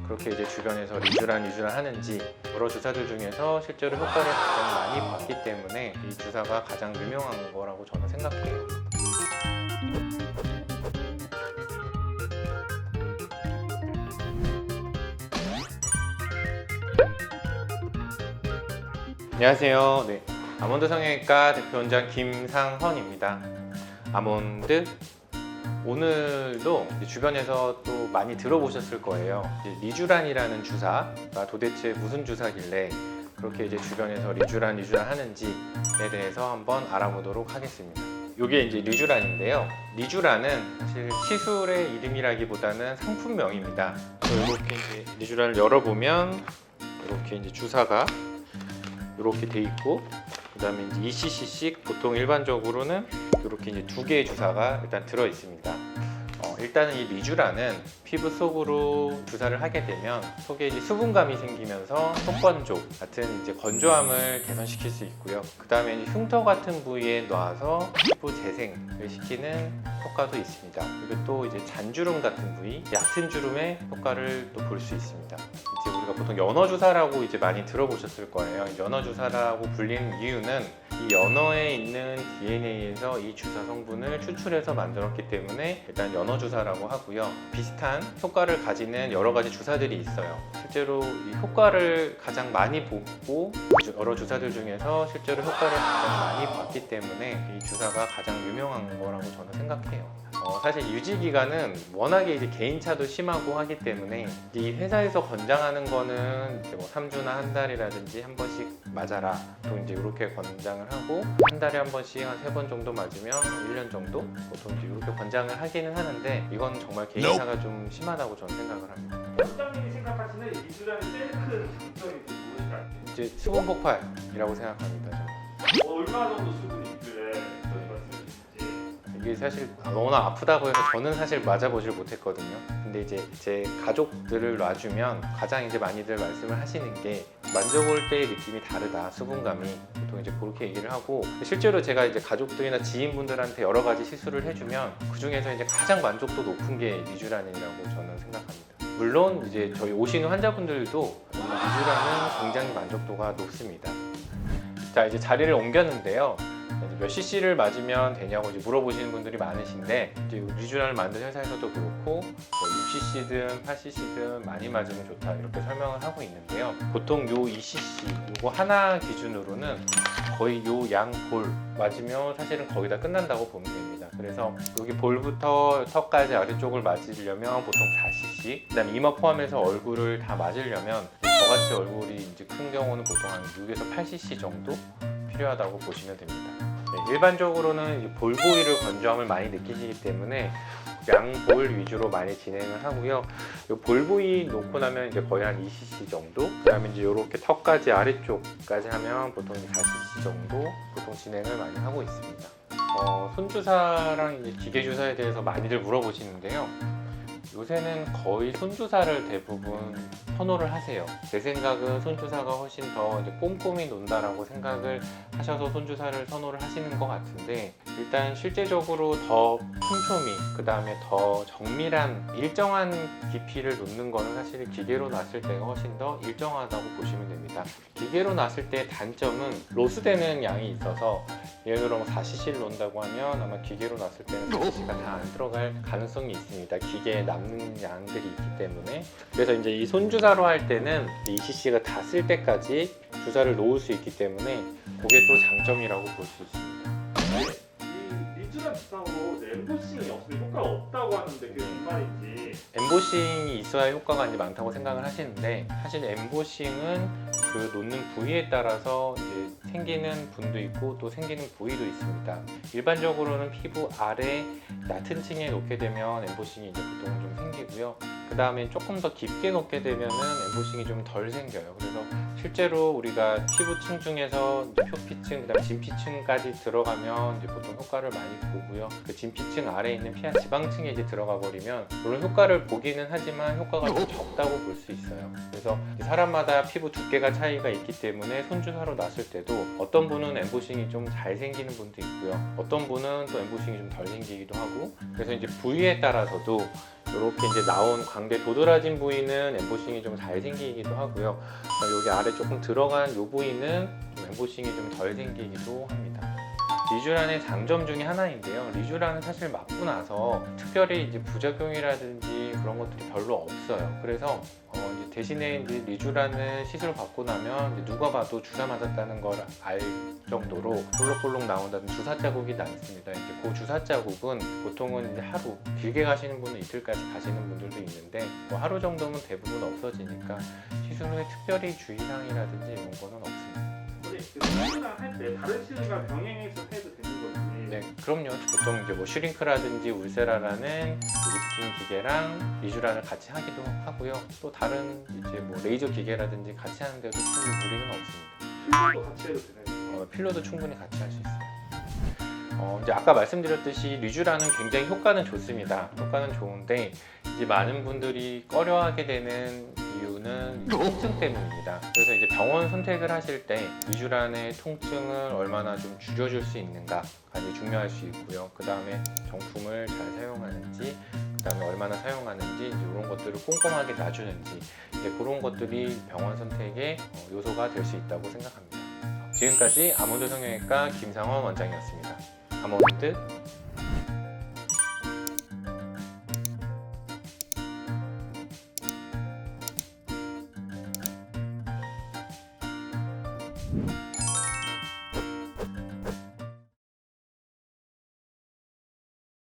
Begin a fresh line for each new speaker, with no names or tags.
그렇게 이제 주변에서 리쥬란 하는지 여러 주사들 중에서 실제로 효과를 가장 많이 봤기 때문에 이 주사가 가장 유명한 거라고 저는 생각해요. 안녕하세요. 네, 아몬드 성형외과 대표원장 김상헌입니다. 아몬드, 오늘도 주변에서 또 많이 들어보셨을 거예요. 리쥬란이라는 주사가 도대체 무슨 주사길래 그렇게 이제 주변에서 리쥬란 하는지에 대해서 한번 알아보도록 하겠습니다. 이게 이제 리쥬란인데요. 리쥬란은 사실 시술의 이름이라기보다는 상품명입니다. 이렇게 이제 리쥬란을 열어보면 이렇게 이제 주사가 이렇게 돼 있고, 그 다음에 이제 2cc씩 보통 일반적으로는 이렇게 이제 2개의 주사가 일단 들어 있습니다. 일단은 이 리쥬란은 피부 속으로 주사를 하게 되면 속에 이제 수분감이 생기면서 속건조 같은 이제 건조함을 개선시킬 수 있고요. 그 다음에 이제 흉터 같은 부위에 놔서 피부 재생을 시키는 효과도 있습니다. 그리고 또 이제 잔주름 같은 부위, 얕은 주름의 효과를 또 볼 수 있습니다. 이제 우리가 보통 연어 주사라고 이제 많이 들어보셨을 거예요. 연어 주사라고 불리는 이유는 이 연어에 있는 DNA에서 이 주사 성분을 추출해서 만들었기 때문에 일단 연어 주사라고 하고요. 비슷한 효과를 가지는 여러 가지 주사들이 있어요. 실제로 이 효과를 가장 많이 보고 여러 주사들 중에서 실제로 효과를 가장 많이 봤기 때문에 이 주사가 가장 유명한 거라고 저는 생각해요. 사실 유지 기간은 워낙에 이제 개인차도 심하고 하기 때문에 이 회사에서 권장하는 거는 이제 뭐 3주나 한 달이라든지 한 번씩 맞아라, 또 이제 이렇게 권장을 하고, 한 달에 한 번씩 한 3번 정도 맞으면 1년 정도 보통 이제 이렇게 권장을 하기는 하는데, 이건 정말 개인차가 좀 심하다고 저는 생각을 합니다.
원장님이 생각하시는 리쥬란의 제일 큰 장점이 무엇일까요?
이제 수분 폭발이라고 생각합니다. 저는.
얼마 정도 수분이 있길래 그런 말씀을
이게 사실 너무나 아프다고 해서 저는 사실 맞아보질 못했거든요. 근데 이제 제 가족들을 놔주면 가장 이제 많이들 말씀을 하시는 게 만져볼 때의 느낌이 다르다, 수분감이. 보통 이제 그렇게 얘기를 하고, 실제로 제가 이제 가족들이나 지인분들한테 여러 가지 시술을 해주면 그 중에서 이제 가장 만족도 높은 게 리쥬란이라고 저는 생각합니다. 물론 이제 저희 오시는 환자분들도 리쥬란은 굉장히 만족도가 높습니다. 자, 이제 자리를 옮겼는데요. 몇 cc를 맞으면 되냐고 이제 물어보시는 분들이 많으신데, 이제 리쥬란을 만든 회사에서도 그렇고 6cc든 8cc든 많이 맞으면 좋다 이렇게 설명을 하고 있는데요. 보통 요 2cc 요거 하나 기준으로는 거의 요 양 볼 맞으면 사실은 거의 다 끝난다고 보면 됩니다. 그래서 여기 볼부터 턱까지 아래쪽을 맞으려면 보통 4cc, 그다음 이마 포함해서 얼굴을 다 맞으려면 저같이 얼굴이 이제 큰 경우는 보통 한 6에서 8cc 정도 필요하다고 보시면 됩니다. 네, 일반적으로는 볼 부위를 건조함을 많이 느끼시기 때문에 양볼 위주로 많이 진행을 하고요. 볼 부위 놓고 나면 이제 거의 한 2cc 정도, 그다음에 이제 이렇게 턱까지 아래쪽까지 하면 보통 4cc 정도 보통 진행을 많이 하고 있습니다. 손주사랑 이제 기계주사에 대해서 많이들 물어보시는데요. 요새는 거의 손주사를 대부분 선호를 하세요. 제 생각은 손주사가 훨씬 더 이제 꼼꼼히 논다라고 생각을 하셔서 손주사를 선호를 하시는 것 같은데, 일단 실제적으로 더 촘촘히, 그 다음에 더 정밀한 일정한 깊이를 놓는 거는 사실 기계로 놨을 때가 훨씬 더 일정하다고 보시면 됩니다. 기계로 놨을 때 단점은 로스되는 양이 있어서, 예를 들어 4cc를 놓는다고 하면 아마 기계로 놨을 때는 4cc가 다 안 들어갈 가능성이 있습니다. 기계에 남는 양들이 있기 때문에. 그래서 이제 이 손주사로 할 때는 2cc가 다 쓸 때까지 주사를 놓을 수 있기 때문에 그게 또 장점이라고 볼 수 있습니다.
이 리쥬란 비슷하고 엠보싱이 없으면 효과가 없다고 하는데 그게 무슨 말인지.
엠보싱이 있어야 효과가 이제 많다고 생각을 하시는데, 사실 엠보싱은 그 놓는 부위에 따라서 이제 생기는 분도 있고 또 생기는 부위도 있습니다. 일반적으로는 피부 아래 얕은 층에 놓게 되면 엠보싱이 이제 보통 좀 생기고요. 그 다음에 조금 더 깊게 놓게 되면은 엠보싱이 좀 덜 생겨요. 그래서 실제로 우리가 피부층 중에서 표피층, 그다음 진피층까지 들어가면 이제 보통 효과를 많이 보고요. 그 진피층 아래에 있는 피하 지방층에 이제 들어가 버리면 물론 효과를 보기는 하지만 효과가 좀 적다고 볼 수 있어요. 그래서 사람마다 피부 두께가 차이가 있기 때문에 손주사로 놨을 때도 어떤 분은 엠보싱이 좀 잘 생기는 분도 있고요. 어떤 분은 또 엠보싱이 좀 덜 생기기도 하고, 그래서 이제 부위에 따라서도 이렇게 이제 나온 광대 도드라진 부위는 엠보싱이 좀 잘 생기기도 하고요. 여기 아래 조금 들어간 이 부위는 좀 엠보싱이 좀 덜 생기기도 합니다. 리쥬란의 장점 중에 하나인데요. 리쥬란은 사실 맞고 나서 특별히 이제 부작용이라든지 그런 것들이 별로 없어요. 그래서 이제 대신에 이제 리쥬란을 시술 받고 나면 이제 누가 봐도 주사 맞았다는 걸 알 정도로 볼록볼록 나온다는 주사 자국이 남습니다. 이제 그 주사 자국은 보통은 이제 하루, 길게 가시는 분은 이틀까지 가시는 분들도 있는데 뭐 하루 정도면 대부분 없어지니까 시술 후에 특별히 주의사항이라든지 이런 거는 없습니다.
시술을 할 때 다른 시술과 병행해서 해도 되는 거지.
네, 그럼요. 보통 이제 뭐 슈링크라든지 울세라라는 리프팅 기계랑 리쥬란을 같이 하기도 하고요. 또 다른 이제 뭐 레이저 기계라든지 같이 하는데도 충분히 무리는 없습니다.
필러도 같이 해도 되나요?
필러도 충분히 같이 할 수 있어요. 이제 아까 말씀드렸듯이 리쥬란은 굉장히 효과는 좋습니다. 효과는 좋은데 이제 많은 분들이 꺼려하게 되는 이유는 통증 때문입니다. 그래서 이제 병원 선택을 하실 때 리쥬란의 통증을 얼마나 좀 줄여줄 수 있는가가 이제 중요할 수 있고요. 그 다음에 정품을 잘 사용하는지, 그 다음에 얼마나 사용하는지 이제 이런 것들을 꼼꼼하게 놔주는지 이제 그런 것들이 병원 선택의 요소가 될 수 있다고 생각합니다. 지금까지 아몬드 성형외과 김상원 원장이었습니다. 아몬드